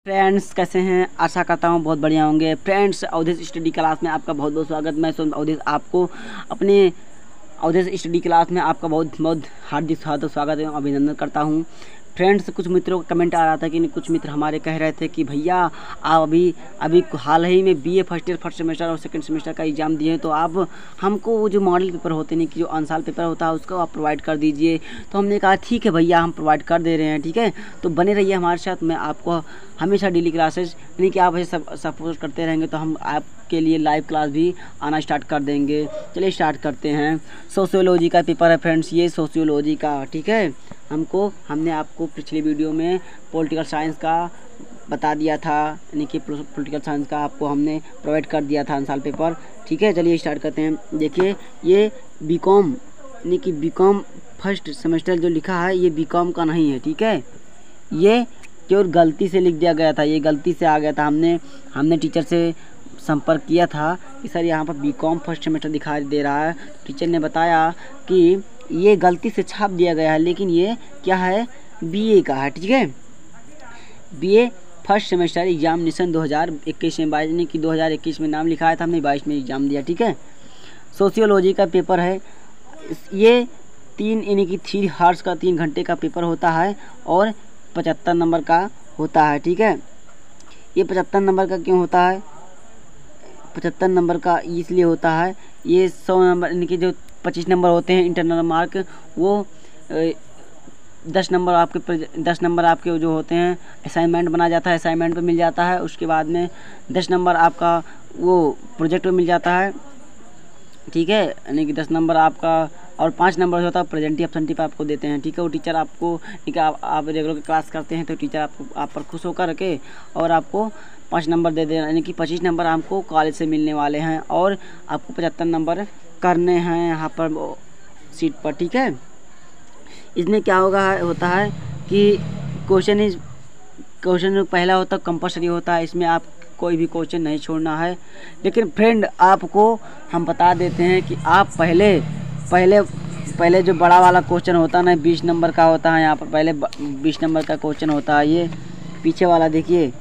Friends कैसे हैं। आशा करता हूँ बहुत बढ़िया होंगे। फ्रेंड्स अवधेश स्टडी क्लास में आपका बहुत बहुत स्वागत। मैं अवधेश आपको अपने अवधेश स्टडी क्लास में आपका बहुत बहुत हार्दिक स्वागत एवं अभिनंदन करता हूँ। फ्रेंड्स कुछ मित्रों का कमेंट आ रहा था कि कुछ मित्र हमारे कह रहे थे कि भैया आप अभी हाल ही में BA first year first semester और सेकंड सेमेस्टर का एग्ज़ाम दिए हैं, तो आप हमको वो जो मॉडल पेपर होते हैं कि जो आंसर पेपर होता है उसको आप प्रोवाइड कर दीजिए। तो हमने कहा ठीक है भैया, हम प्रोवाइड कर दे रहे हैं, ठीक है। तो बने रहिए हमारे साथ। मैं आपको हमेशा डेली क्लासेस यानी कि आप ऐसे सपोर्ट करते रहेंगे तो हम आपके लिए लाइव क्लास भी आना स्टार्ट कर देंगे। चलिए स्टार्ट करते हैं। सोशियोलॉजी का पेपर है फ्रेंड्स, ये सोशियोलॉजी का, ठीक है। हमने आपको पिछली वीडियो में पॉलिटिकल साइंस का बता दिया था, यानी कि पॉलिटिकल साइंस का आपको हमने प्रोवाइड कर दिया था आंसर पेपर, ठीक है। चलिए स्टार्ट करते हैं। देखिए ये बीकॉम यानी कि बीकॉम फर्स्ट सेमेस्टर जो लिखा है ये बीकॉम का नहीं है, ठीक है। ये केवल गलती से लिख दिया गया था, ये गलती से आ गया था। हमने टीचर से संपर्क किया था कि सर यहाँ पर बीकॉम फर्स्ट सेमेस्टर दिखाई दे रहा है। टीचर ने बताया कि ये गलती से छाप दिया गया है, लेकिन ये क्या है, बीए का है, ठीक है। बीए फर्स्ट सेमेस्टर एग्जामिनेशन 2021 में 22 यानी कि 2021 में नाम लिखाया था हमने, 22 में एग्ज़ाम दिया, ठीक है। सोशियोलॉजी का पेपर है ये 3 यानी कि 3 हार्स का 3 घंटे का पेपर होता है और 75 नंबर का होता है, ठीक है। ये 75 नंबर का क्यों होता है, 75 नंबर का इसलिए होता है, ये 100 नंबर यानी कि जो 25 नंबर होते हैं इंटरनल मार्क, वो 10 नंबर आपके जो होते हैं असाइनमेंट बना जाता है, असाइनमेंट पे मिल जाता है। उसके बाद में 10 नंबर आपका वो प्रोजेक्ट पे मिल जाता है, ठीक है। यानी कि 10 नंबर आपका और 5 नंबर होता है प्रेजेंटी एब्सेंटी पे आपको देते हैं, ठीक है। वो टीचर आपको ठीक है, आप रेगुलर क्लास करते हैं तो टीचर आप पर खुश होकर के और आपको 5 नंबर दे देना, यानी कि 25 नंबर आपको कॉलेज से मिलने वाले हैं और आपको 75 नंबर करने हैं यहाँ पर सीट पर, ठीक है। इसमें क्या होता है कि क्वेश्चन पहला होता कंपल्सरी होता है, इसमें आप कोई भी क्वेश्चन नहीं छोड़ना है। लेकिन फ्रेंड आपको हम बता देते हैं कि आप पहले जो बड़ा वाला क्वेश्चन होता है ना 20 नंबर का होता है, यहाँ पर पहले 20 नंबर का क्वेश्चन होता है। ये पीछे वाला देखिए,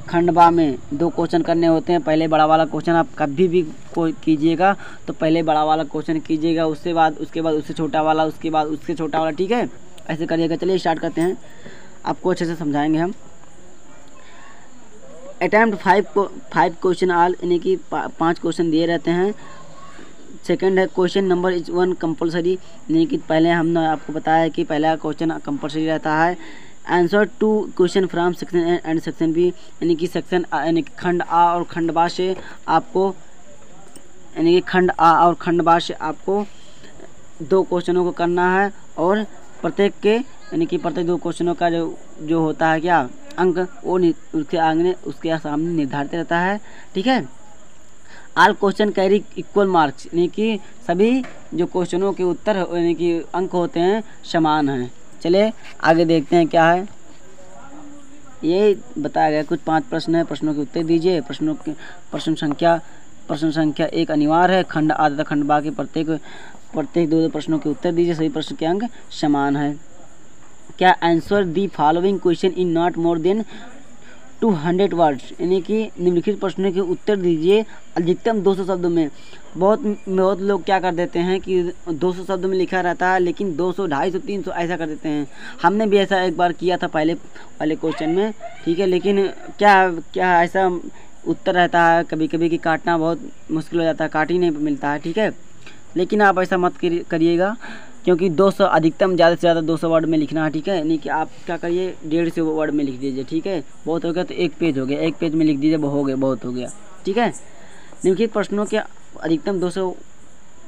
खंडवा में 2 क्वेश्चन करने होते हैं। पहले बड़ा वाला क्वेश्चन आप कभी भी कीजिएगा तो पहले बड़ा वाला क्वेश्चन कीजिएगा, उसके बाद उससे छोटा वाला, उसके बाद उससे छोटा वाला, ठीक है। ऐसे करिएगा। चलिए स्टार्ट करते हैं, आपको अच्छे से समझाएंगे हम। अटैम्प्ट 5 क्वेश्चन आल यानी कि 5 क्वेश्चन दिए रहते हैं। सेकंड है क्वेश्चन नंबर इज 1 कंपलसरी, यानी कि पहले हमने आपको बताया कि पहला क्वेश्चन कंपलसरी रहता है। Answer 2 question from section A and section B, यानी कि सेक्शन यानी कि खंड आ और खंड बा से आपको यानी कि खंड आ और खंड बा से आपको 2 क्वेश्चनों को करना है और प्रत्येक के यानी कि प्रत्येक 2 क्वेश्चनों का जो होता है क्या अंक, वो उसके सामने निर्धारित रहता है, ठीक है। All question carry equal marks, यानी कि सभी जो क्वेश्चनों के उत्तर यानी कि अंक होते हैं समान हैं। चलिए आगे देखते हैं क्या है। ये बताया गया कुछ 5 प्रश्न है, प्रश्नों के उत्तर दीजिए। प्रश्न संख्या 1 अनिवार्य है। खंड आ तथा खंड बा के प्रत्येक 2 प्रश्नों के उत्तर दीजिए। सभी प्रश्न के अंक समान है। क्या answer the following question in not more than 200 words, यानी कि निम्नलिखित प्रश्नों के उत्तर दीजिए अधिकतम 200 शब्दों में। बहुत लोग क्या कर देते हैं कि 200 शब्दों में लिखा रहता है, लेकिन 200, 250, 300 ऐसा कर देते हैं। हमने भी ऐसा एक बार किया था पहले वाले क्वेश्चन में, ठीक है। लेकिन क्या ऐसा उत्तर रहता है कभी कभी कि काटना बहुत मुश्किल हो जाता है, काट ही नहीं मिलता है, ठीक है। लेकिन आप ऐसा मत करिएगा, क्योंकि 200 अधिकतम ज़्यादा से ज़्यादा 200 वर्ड में लिखना है, ठीक है। यानी कि आप क्या करिए 150 वर्ड में लिख दीजिए, ठीक है। बहुत हो गया तो 1 पेज हो गया, 1 पेज में लिख दीजिए, बहुत हो गया, ठीक है। निम्नलिखित प्रश्नों के अधिकतम 200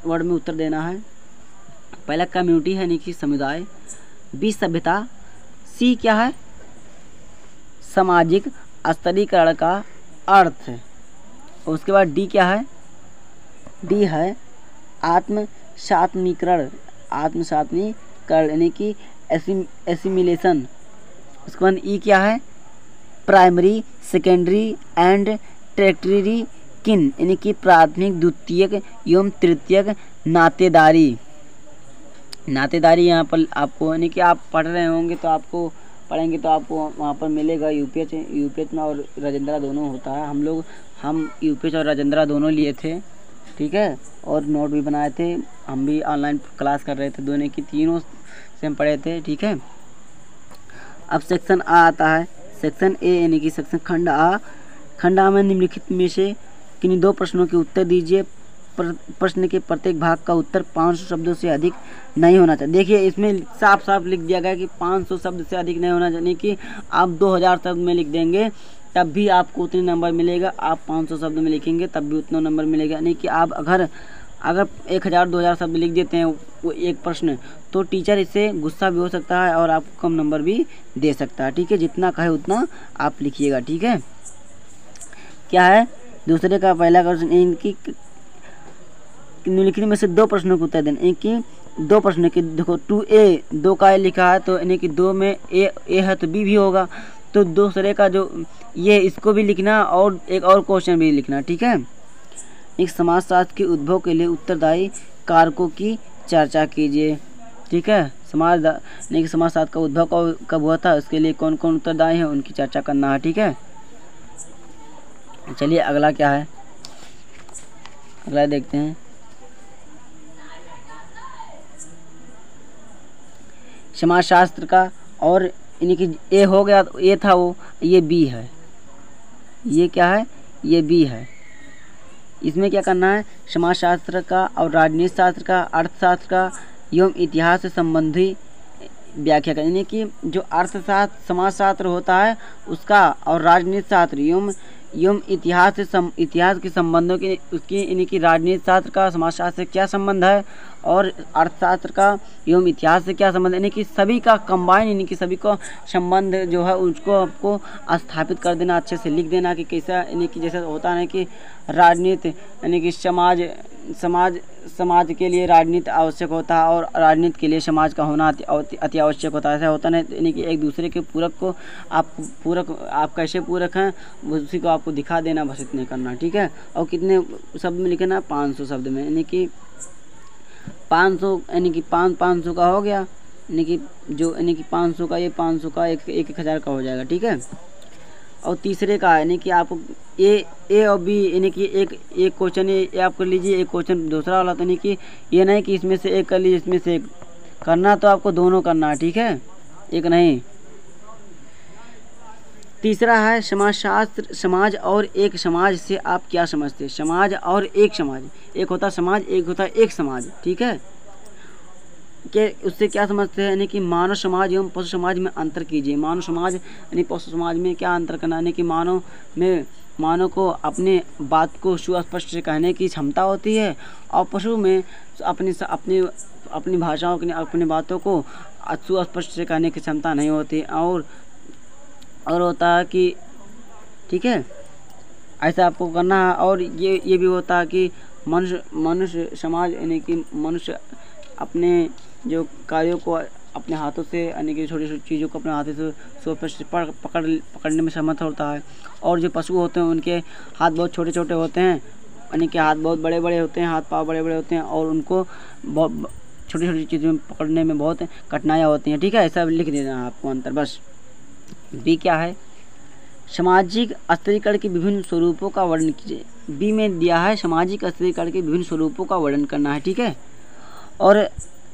वर्ड में उत्तर देना है। पहला कम्युनिटी है यानी कि समुदाय, बी सभ्यता, सी क्या है सामाजिक स्तरीकरण का अर्थ, उसके बाद डी क्या है, डी है आत्मसात्मीकरण यानी कि एसिमिलेशन। उसके बाद ई क्या है प्राइमरी सेकेंडरी एंड टर्टियरी किन, यानी कि प्राथमिक द्वितीयक एवं तृतीयक नातेदारी। यहाँ पर आपको यानी कि आप पढ़ रहे होंगे तो आपको पढ़ेंगे तो आपको वहाँ पर मिलेगा। यूपीएच में और राजेंद्रा दोनों होता है। हम यूपीएच और राजेंद्रा दोनों लिए थे, ठीक है, और नोट भी बनाए थे। हम भी ऑनलाइन क्लास कर रहे थे, दोनों की तीनों से हम पढ़े थे, ठीक है। अब सेक्शन आ आता है। सेक्शन ए यानी कि सेक्शन खंड आ। खंड आ में निम्नलिखित में से किन्हीं 2 प्रश्नों के उत्तर दीजिए। प्रश्न के प्रत्येक भाग का उत्तर 500 शब्दों से अधिक नहीं होना चाहिए। देखिए इसमें साफ साफ लिख दिया गया कि 500 शब्द से अधिक नहीं होना चाहिए, कि आप 2000 शब्द में लिख देंगे तब भी आपको उतने नंबर मिलेगा। आप 500 शब्द में लिखेंगे तब भी उतना नंबर मिलेगा। नहीं कि आप अगर 1000-2000 शब्द लिख देते हैं वो एक प्रश्न, तो टीचर इससे गुस्सा भी हो सकता है और आपको कम नंबर भी दे सकता है, ठीक है। जितना कहे उतना आप लिखिएगा, ठीक है। क्या है दूसरे का पहला क्वेश्चन, इनकी निम्नलिखित में से 2 प्रश्नों के उत्तर देना। इनकी 2 प्रश्न की देखो 2A 2 का लिखा है, तो यानी कि 2 में ए है तो बी भी होगा। तो दूसरे का जो ये इसको भी लिखना और एक और क्वेश्चन भी लिखना, ठीक है। एक समाजशास्त्र के उद्भव के लिए उत्तरदायी कारकों की चर्चा कीजिए, ठीक है। समाजशास्त्र का उद्भव कब हुआ था, उसके लिए कौन कौन उत्तरदायी है उनकी चर्चा करना है, ठीक है। चलिए अगला क्या है, अगला देखते हैं। समाजशास्त्र का, और यानी कि ए हो गया, ए था वो, ये बी है, ये क्या है, ये बी है। इसमें क्या करना है, समाजशास्त्र का और राजनीति शास्त्र का, अर्थशास्त्र का एवं इतिहास से संबंधी व्याख्या करनी। यानी कि जो अर्थशास्त्र समाजशास्त्र होता है उसका, और राजनीति शास्त्र एवं इतिहास के संबंधों की, उसकी यानी कि राजनीति शास्त्र का समाजशास्त्र से क्या संबंध है और अर्थशास्त्र का एवं इतिहास से क्या संबंध है, यानी कि सभी का कंबाइन, यानी कि सभी को संबंध जो है उसको आपको स्थापित कर देना, अच्छे से लिख देना कि कैसा, यानी कि जैसा होता है कि राजनीति यानी कि समाज के लिए राजनीति आवश्यक होता है और राजनीति के लिए समाज का होना अति आवश्यक होता है। ऐसा होता है, यानी कि एक दूसरे के पूरक को आप कैसे पूरक हैं उसी को आपको दिखा देना, बस इतने करना, ठीक है। और कितने शब्द में लिखना, 500 शब्द में, यानी कि 500 यानी कि 500 का हो गया, यानी कि जो यानी कि 500 का, ये 500 का 1000 का हो जाएगा, ठीक है। और तीसरे का यानी कि आपको ए और बी, यानी कि एक क्वेश्चन ये आप कर लीजिए, एक क्वेश्चन दूसरा वाला, तो नहीं कि ये नहीं कि इसमें से एक कर लीजिए, इसमें से एक करना, तो आपको दोनों करना है, ठीक है, एक नहीं। तीसरा है समाजशास्त्र, समाज और एक समाज से आप क्या समझते हैं। समाज और एक समाज, एक होता समाज, एक होता एक समाज, ठीक है। कि उससे क्या समझते हैं, यानी कि मानव समाज एवं पशु समाज में अंतर कीजिए। मानव समाज यानी पशु समाज में क्या अंतर करना, यानी कि मानव को अपने बात को सुस्पष्ट से कहने की क्षमता होती है, और पशु में अपनी भाषाओं की, अपनी बातों को सुस्पष्ट से कहने की क्षमता नहीं होती। और होता है कि, ठीक है, ऐसा आपको करना है। और ये भी होता है कि मनुष्य समाज, यानी कि मनुष्य अपने जो कार्यों को अपने हाथों से, यानी कि छोटी छोटी चीज़ों को अपने हाथों से सुस्पष्ट पकड़ने में समर्थ होता है। और जो पशु होते हैं उनके हाथ बहुत छोटे छोटे होते हैं, यानी कि हाथ बहुत बड़े बड़े होते हैं, हाथ पाँव बड़े बड़े होते हैं, और उनको बहुत छोटी छोटी चीज़ों पकड़ने में बहुत कठिनाइयाँ होती हैं, ठीक है। ऐसा लिख देना है आपको अंतर, बस। बी क्या है, सामाजिक स्थिरीकरण के विभिन्न स्वरूपों का वर्णन कीजिए। बी में दिया है सामाजिक स्थिरीकरण के विभिन्न स्वरूपों का वर्णन करना है, ठीक है, और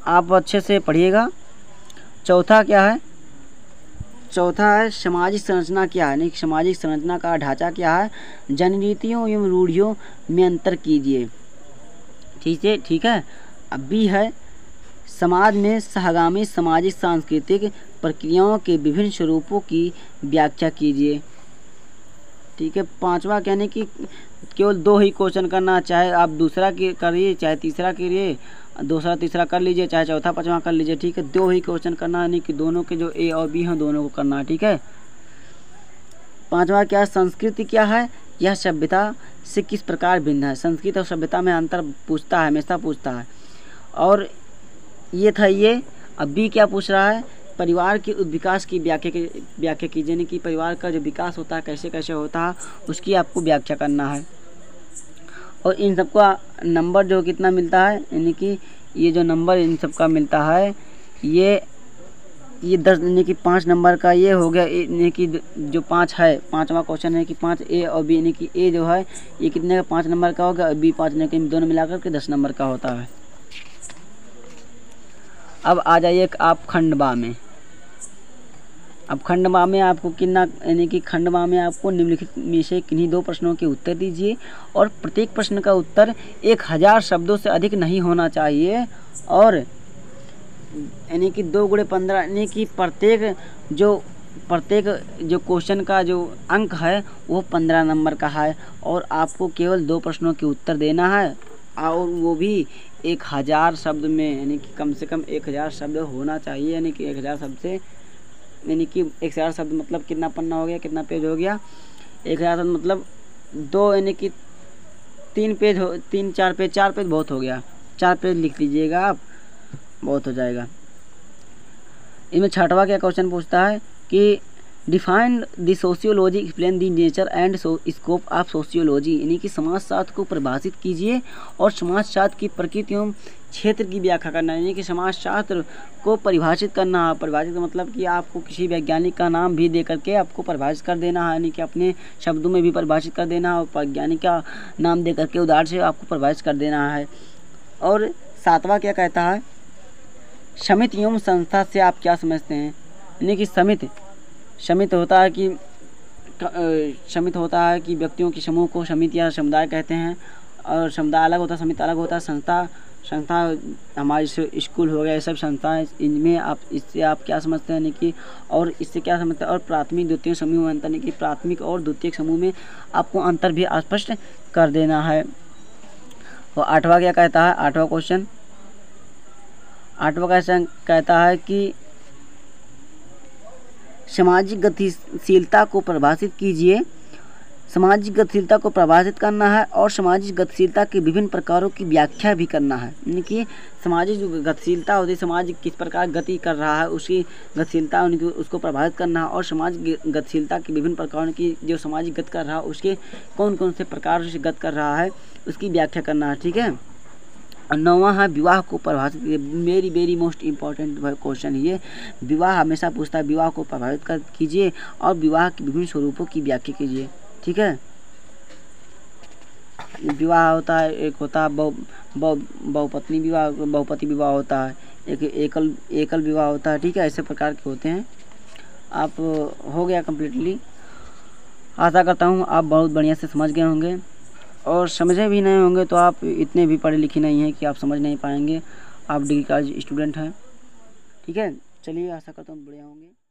आप अच्छे से पढ़िएगा। चौथा क्या है, चौथा है सामाजिक संरचना क्या है, नहीं सामाजिक संरचना का ढांचा क्या है, जनरीतियों एवं रूढ़ियों में अंतर कीजिए, ठीक है। अब बी है समाज में सहगामी सामाजिक सांस्कृतिक प्रक्रियाओं के विभिन्न स्वरूपों की व्याख्या कीजिए, ठीक है। पांचवा कहने की केवल 2 ही क्वेश्चन करना, चाहे आप दूसरा करिए, चाहे तीसरा करिए, दूसरा तीसरा कर लीजिए, चाहे चौथा पांचवा कर लीजिए, ठीक है। 2 ही क्वेश्चन करना, यानी कि दोनों के जो ए और बी हैं दोनों को करना है, ठीक है। पांचवा क्या है, संस्कृति क्या है, यह सभ्यता से किस प्रकार भिन्न है। संस्कृति और सभ्यता में अंतर पूछता है, हमेशा पूछता है। और ये था ये। अब बी क्या पूछ रहा है, परिवार के विकास की व्याख्या कीजिए, यानी कि परिवार का जो विकास होता है कैसे कैसे होता है उसकी आपको व्याख्या करना है। और इन सबका नंबर जो कितना मिलता है, यानी कि ये जो नंबर इन सबका मिलता है ये ये 10 यानी कि 5 नंबर का ये हो गया, यानी कि जो 5 है, पाँचवा क्वेश्चन है कि 5 ए और बी, यानी कि ए जो है ये कितने का 5 नंबर का होगा, बी 5 यानी कि दोनों मिलाकर के 10 नंबर का होता है। अब आ जाइए आप खंडवा में। अब खंडवा में आपको कितना, यानी कि खंडवा में आपको निम्नलिखित में से किन्हीं 2 प्रश्नों के उत्तर दीजिए और प्रत्येक प्रश्न का उत्तर 1000 शब्दों से अधिक नहीं होना चाहिए और यानी कि 2 × 15 यानी कि प्रत्येक जो क्वेश्चन का जो अंक है वो 15 नंबर का है और आपको केवल 2 प्रश्नों के उत्तर देना है और वो भी 1000 शब्द में, यानी कि कम से कम 1000 शब्द होना चाहिए। यानी कि 1000 शब्द से, यानी कि 1000 शब्द मतलब कितना पन्ना हो गया, कितना पेज हो गया, 1000 शब्द मतलब 2, यानी कि 3 पेज हो, 4 पेज बहुत हो गया, 4 पेज लिख लीजिएगा आप, बहुत हो जाएगा। इसमें 6वां क्या क्वेश्चन पूछता है कि define the sociology, explain the nature and scope of sociology, यानी कि समाजशास्त्र को परिभाषित कीजिए और समाजशास्त्र की प्रकृति एवं क्षेत्र की व्याख्या करना। यानी कि समाजशास्त्र को परिभाषित करना, परिभाषित का मतलब कि आपको किसी वैज्ञानिक का नाम भी दे करके आपको परिभाषित कर देना है, यानी कि अपने शब्दों में भी परिभाषित कर देना है और वैज्ञानिक का नाम दे करके उदाहरण से आपको परिभाषित कर देना है। और 7वां क्या कहता है, समिति एवं संस्था से आप क्या समझते हैं। यानी कि समिति होता है कि व्यक्तियों के समूह को समिति या समुदाय कहते हैं और समुदाय अलग होता है, समिति अलग होता है। संस्था हमारी स्कूल हो गया, ये सब संस्थाएं, इनमें आप इससे आप क्या समझते हैं, यानी कि और इससे क्या समझते हैं। और प्राथमिक द्वितीय समूह में अंतर, यानी कि प्राथमिक और द्वितीय समूह में आपको अंतर भी स्पष्ट कर देना है। और 8वां क्या कहता है, 8वां क्वेश्चन कहता है कि सामाजिक गतिशीलता को परिभाषित कीजिए। सामाजिक गतिशीलता को परिभाषित करना है और सामाजिक गतिशीलता के विभिन्न प्रकारों की व्याख्या भी करना है। यानी कि सामाजिक जो गतिशीलता होती है, समाज किस प्रकार गति कर रहा है, उसकी गतिशीलता उनकी उसको प्रभावित करना है और सामाजिक गतिशीलता के विभिन्न प्रकारों की, जो सामाजिक गति कर रहा है उसके कौन कौन से प्रकार से गति कर रहा है उसकी व्याख्या करना है। ठीक है। और 9वां है विवाह को परिभाषित, वेरी मोस्ट इम्पॉर्टेंट क्वेश्चन ये, विवाह हमेशा पूछता है, विवाह को प्रभावित कीजिए और विवाह के विभिन्न स्वरूपों की व्याख्या कीजिए। ठीक है। विवाह होता है, एक होता है बहुपत्नी विवाह होता है, एक एकल विवाह होता है। ठीक है, ऐसे प्रकार के होते हैं। आप हो गया कम्प्लीटली। आशा करता हूँ आप बहुत बढ़िया से समझ गए होंगे और समझे भी नहीं होंगे तो आप इतने भी पढ़े लिखे नहीं हैं कि आप समझ नहीं पाएंगे। आप डिग्री कॉलेज स्टूडेंट हैं। ठीक है, चलिए, आशा करता हूँ बढ़िया होंगे।